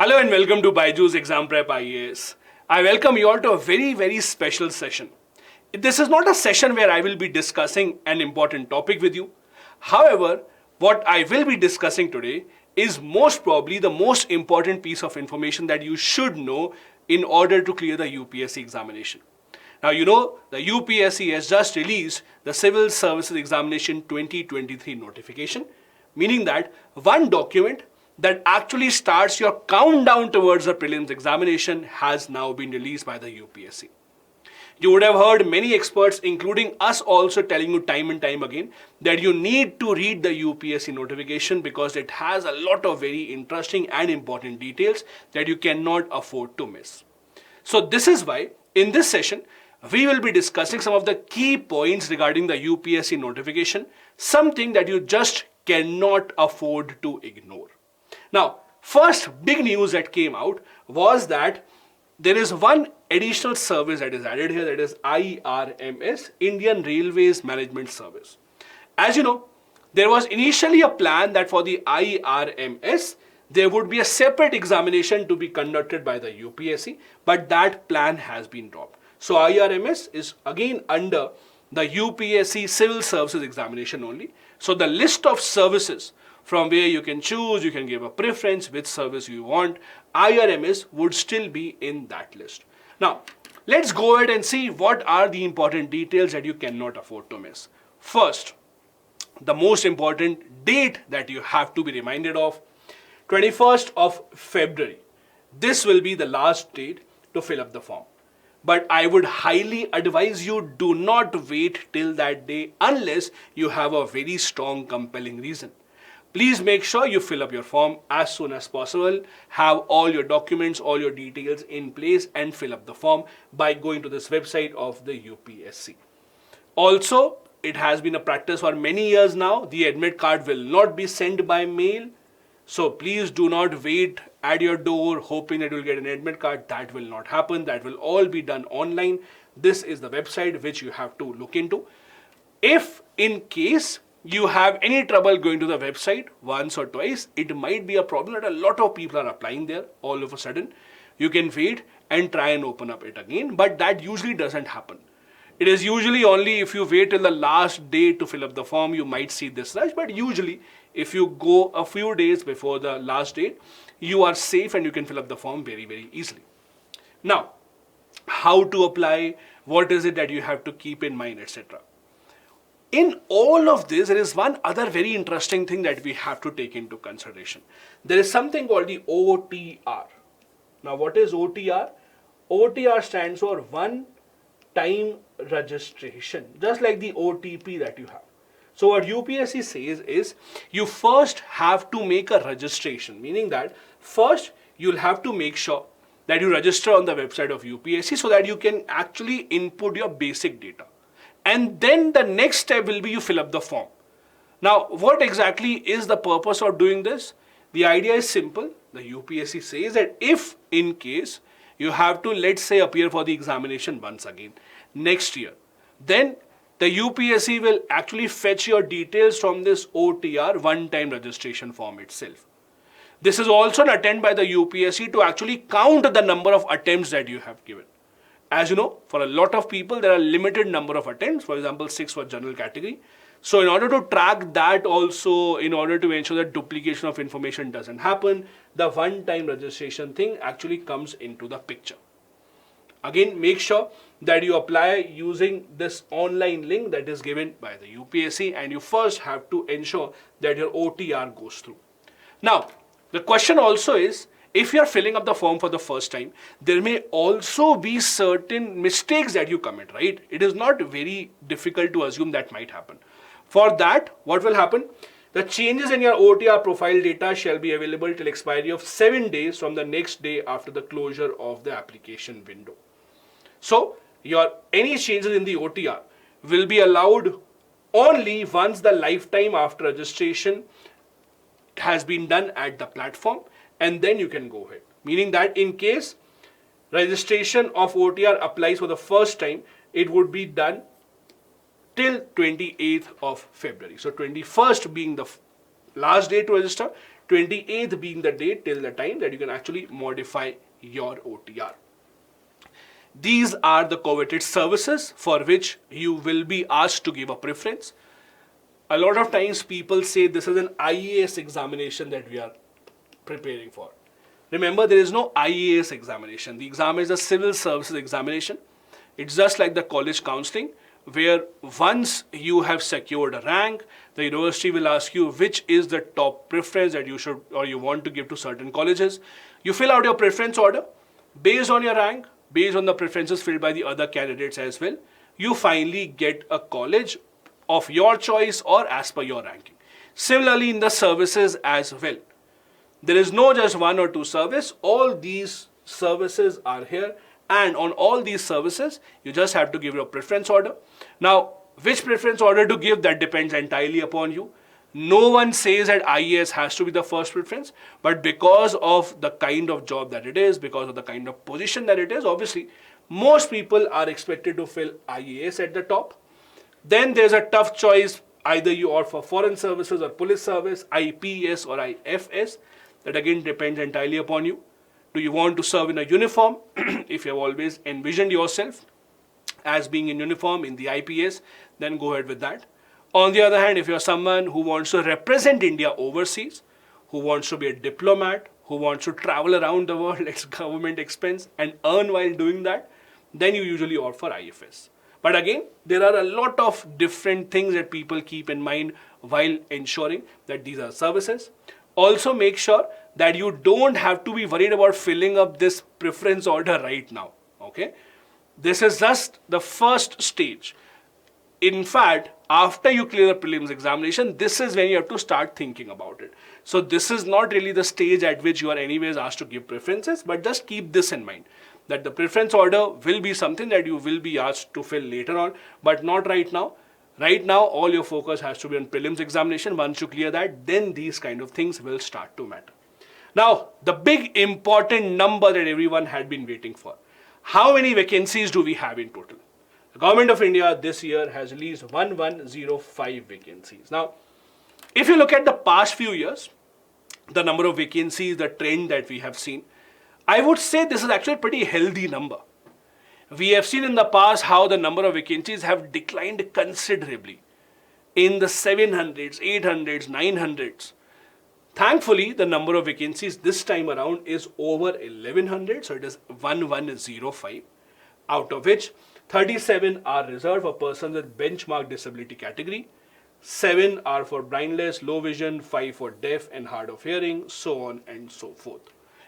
Hello and welcome to BYJU'S Exam Prep IAS. I welcome you all to a very special session. This is not a session where I will be discussing an important topic with you. However, what I will be discussing today is most probably the most important piece of information that you should know in order to clear the UPSC examination. Now you know the UPSC has just released the Civil Services Examination 2023 notification, meaning that one document that actually starts your countdown towards the prelims examination has now been released by the UPSC. You would have heard many experts, including us, also telling you time and time again that you need to read the UPSC notification because it has a lot of very interesting and important details that you cannot afford to miss. So this is why in this session, we will be discussing some of the key points regarding the UPSC notification, something that you just cannot afford to ignore. Now, first big news that came out was that there is one additional service that is added here, that is IRMS, Indian Railways Management Service. As you know, there was initially a plan that for the IRMS, there would be a separate examination to be conducted by the UPSC, but that plan has been dropped. So IRMS is again under the UPSC Civil Services Examination only. So the list of services from where you can choose, you can give a preference which service you want, IRMS would still be in that list. Now, let's go ahead and see what are the important details that you cannot afford to miss. First, the most important date that you have to be reminded of, 21st of February. This will be the last date to fill up the form. But I would highly advise you do not wait till that day unless you have a very strong compelling reason. Please make sure you fill up your form as soon as possible, have all your documents, all your details in place and fill up the form by going to this website of the UPSC. Also, it has been a practice for many years now, the admit card will not be sent by mail. So please do not wait at your door hoping that you will get an admit card. That will not happen. That will all be done online. This is the website which you have to look into. If in case you have any trouble going to the website once or twice, it might be a problem that a lot of people are applying there all of a sudden. You can wait and try and open up it again, but that usually doesn't happen. It is usually only if you wait till the last day to fill up the form, you might see this rush, but usually if you go a few days before the last date, you are safe and you can fill up the form very easily. Now, how to apply, what is it that you have to keep in mind, etc. In all of this, there is one other very interesting thing that we have to take into consideration. There is something called the OTR. Now, what is OTR? OTR stands for one time registration, just like the OTP that you have. So what UPSC says is you first have to make a registration, meaning that first you'll have to make sure that you register on the website of UPSC so that you can actually input your basic data. And then the next step will be you fill up the form. Now, what exactly is the purpose of doing this? The idea is simple. The UPSC says that if in case you have to, let's say, appear for the examination once again next year, then the UPSC will actually fetch your details from this OTR one-time registration form itself. This is also an attempt by the UPSC to actually count the number of attempts that you have given. As you know, for a lot of people, there are limited number of attempts, for example, 6 for general category. So in order to track that also, in order to ensure that duplication of information doesn't happen, the one-time registration thing actually comes into the picture. Again, make sure that you apply using this online link that is given by the UPSC, and you first have to ensure that your OTR goes through. Now, the question also is, if you are filling up the form for the first time, there may also be certain mistakes that you commit, right? It is not very difficult to assume that might happen. For that, what will happen? The changes in your OTR profile data shall be available till expiry of 7 days from the next day after the closure of the application window. So, any changes in the OTR will be allowed only once the lifetime after registration has been done at the platform, and then you can go ahead. Meaning that in case registration of OTR applies for the first time, it would be done till 28th of February. So 21st being the last day to register, 28th being the date till the time that you can actually modify your OTR. These are the coveted services for which you will be asked to give a preference. A lot of times people say this is an IAS examination that we are preparing for. Remember, there is no IAS examination. The exam is a civil services examination. It's just like the college counseling, where once you have secured a rank, the university will ask you which is the top preference that you should or you want to give to certain colleges. You fill out your preference order based on your rank, based on the preferences filled by the other candidates as well. You finally get a college of your choice or as per your ranking. Similarly, in the services as well. There is no just one or two service. All these services are here, and on all these services, you just have to give your preference order. Now, which preference order to give, that depends entirely upon you. No one says that IAS has to be the first preference, but because of the kind of job that it is, because of the kind of position that it is, obviously, most people are expected to fill IAS at the top. Then there's a tough choice, either you opt for foreign services or police service, IPS or IFS. That again depends entirely upon you. Do you want to serve in a uniform? If you have always envisioned yourself as being in uniform in the IPS, then go ahead with that. On the other hand, if you're someone who wants to represent India overseas, who wants to be a diplomat, who wants to travel around the world at government expense and earn while doing that, then you usually opt for IFS. But again, there are a lot of different things that people keep in mind while ensuring that these are services. Also make sure that you don't have to be worried about filling up this preference order right now. Okay? This is just the first stage. In fact, after you clear the prelims examination, this is when you have to start thinking about it. So this is not really the stage at which you are anyways asked to give preferences, but just keep this in mind, that the preference order will be something that you will be asked to fill later on, but not right now. Right now, all your focus has to be on prelims examination. Once you clear that, then these kind of things will start to matter. Now, the big important number that everyone had been waiting for. How many vacancies do we have in total? The Government of India this year has released 1105 vacancies. Now, if you look at the past few years, the number of vacancies, the trend that we have seen, I would say this is actually a pretty healthy number. We have seen in the past how the number of vacancies have declined considerably in the 700s, 800s, 900s. Thankfully, the number of vacancies this time around is over 1100, so it is 1105, out of which 37 are reserved for persons with benchmark disability category, 7 are for blindness, low vision, 5 for deaf and hard of hearing, so on and so forth.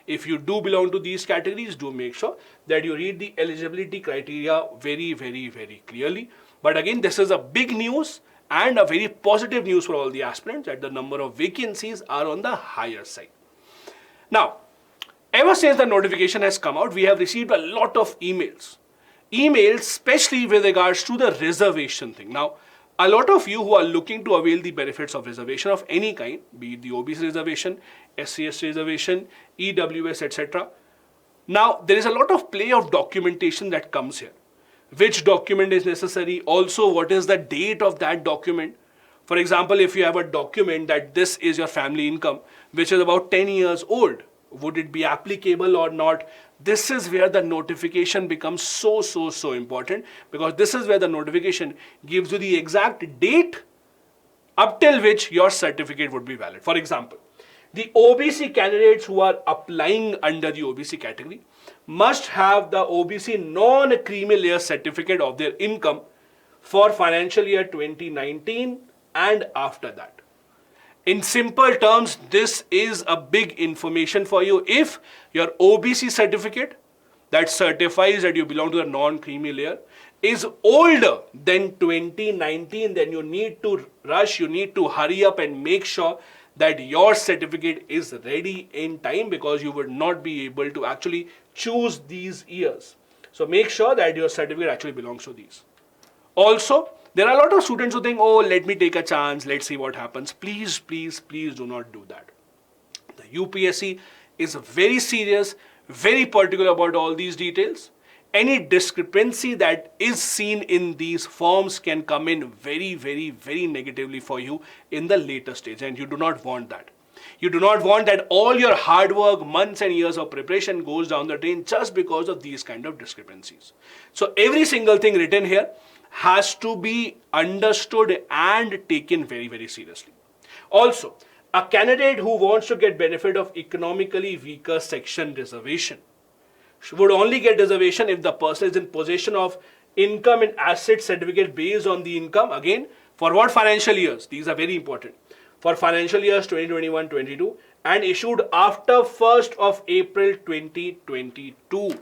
If you do belong to these categories, do make sure that you read the eligibility criteria very, very, very clearly. But again, this is a big news and a very positive news for all the aspirants that the number of vacancies are on the higher side. Now, ever since the notification has come out, we have received a lot of emails. Emails, especially with regards to the reservation thing. Now, a lot of you who are looking to avail the benefits of reservation of any kind, be it the OBC reservation, SC/ST reservation, EWS, etc. Now, there is a lot of play of documentation that comes here. Which document is necessary? Also, what is the date of that document? For example, if you have a document that this is your family income, which is about 10 years old, would it be applicable or not? This is where the notification becomes so important, because this is where the notification gives you the exact date up till which your certificate would be valid. For example, the OBC candidates who are applying under the OBC category must have the OBC non-creamy layer certificate of their income for financial year 2019 and after that. In simple terms, this is a big information for you. If your OBC certificate that certifies that you belong to the non-creamy layer is older than 2019, then you need to rush, you need to hurry up and make sure that your certificate is ready in time, because you would not be able to actually choose these years. So make sure that your certificate actually belongs to these. Also, there are a lot of students who think, oh, let me take a chance, let's see what happens. Please, please, please do not do that. The UPSC is very serious, very particular about all these details. Any discrepancy that is seen in these forms can come in very, very, very negatively for you in the later stage, and you do not want that. You do not want that all your hard work, months and years of preparation goes down the drain just because of these kind of discrepancies. So every single thing written here has to be understood and taken very, very seriously. Also, a candidate who wants to get benefit of economically weaker section reservation would only get reservation if the person is in possession of income and asset certificate based on the income. Again, for what financial years? These are very important. For financial years 2021-22 and issued after 1st of April 2022.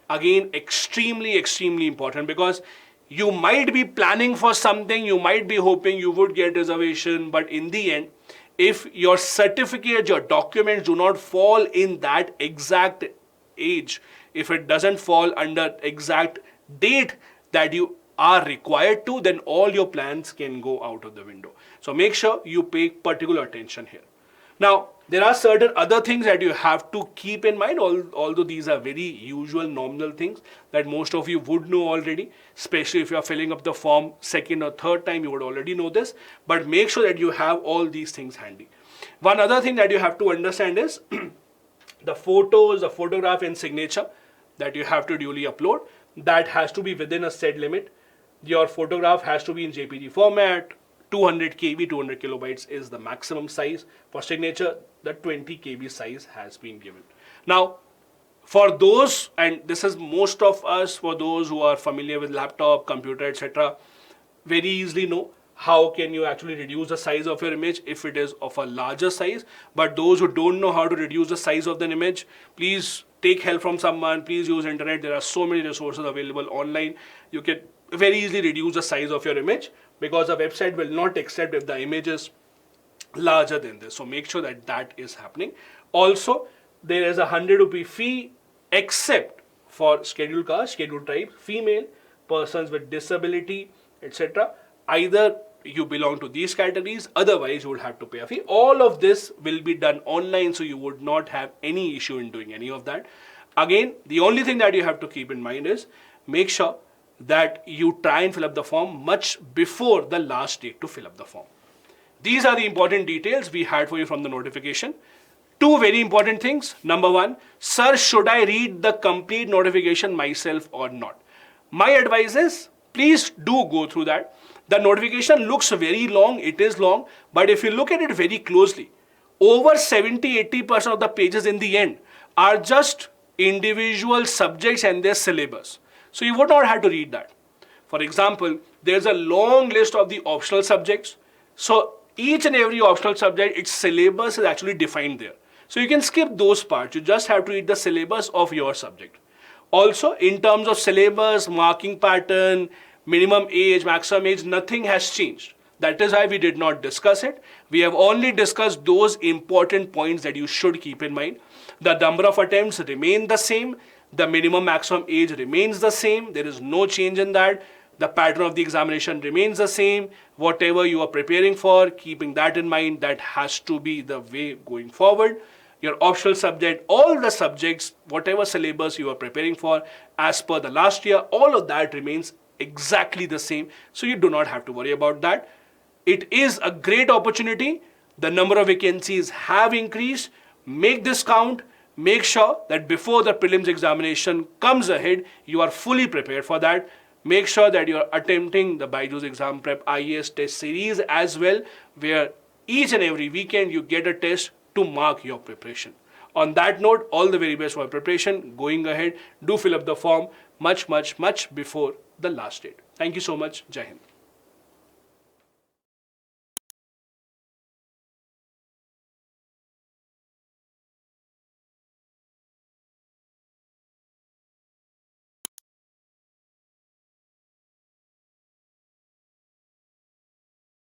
Again, extremely, extremely important, because you might be planning for something, you might be hoping you would get reservation, but in the end, if your certificate, your documents do not fall in that exact age, if it doesn't fall under exact date that you are required to, then all your plans can go out of the window. So make sure you pay particular attention here. Now, there are certain other things that you have to keep in mind, although these are very usual nominal things that most of you would know already, especially if you are filling up the form second or third time, you would already know this, but make sure that you have all these things handy. One other thing that you have to understand is the photos, the photograph and signature that you have to duly upload, that has to be within a set limit. Your photograph has to be in JPG format. 200 KB, 200 kilobytes is the maximum size. For signature, the 20 KB size has been given. Now, for those, and this is most of us, for those who are familiar with laptop, computer, etc., very easily know how can you actually reduce the size of your image if it is of a larger size. But those who don't know how to reduce the size of an image, please take help from someone, please use internet. There are so many resources available online. You can very easily reduce the size of your image, because the website will not accept if the image is larger than this. So make sure that that is happening. Also, there is a 100 rupee fee except for scheduled caste, scheduled tribe, female, persons with disability, etc. Either you belong to these categories, otherwise you would have to pay a fee. All of this will be done online, so you would not have any issue in doing any of that. Again, the only thing that you have to keep in mind is make sure that you try and fill up the form much before the last date to fill up the form. These are the important details we had for you from the notification. Two very important things. Number one, sir, should I read the complete notification myself or not? My advice is, please do go through that. The notification looks very long, it is long, but if you look at it very closely, over 70-80% of the pages in the end are just individual subjects and their syllabus. So you would not have to read that. For example, there's a long list of the optional subjects. So each and every optional subject, its syllabus is actually defined there. So you can skip those parts. You just have to read the syllabus of your subject. Also, in terms of syllabus, marking pattern, minimum age, maximum age, nothing has changed. That is why we did not discuss it. We have only discussed those important points that you should keep in mind. The number of attempts remain the same. The minimum maximum age remains the same. There is no change in that. The pattern of the examination remains the same. Whatever you are preparing for, keeping that in mind, that has to be the way going forward. Your optional subject, all the subjects, whatever syllabus you are preparing for, as per the last year, all of that remains exactly the same. So you do not have to worry about that. It is a great opportunity. The number of vacancies have increased. Make this count. Make sure that before the prelims examination comes ahead, you are fully prepared for that. Make sure that you are attempting the BYJU'S Exam Prep IAS test series as well, where each and every weekend you get a test to mark your preparation. On that note, all the very best for preparation. Going ahead, do fill up the form much before the last date. Thank you so much. Jai Hind.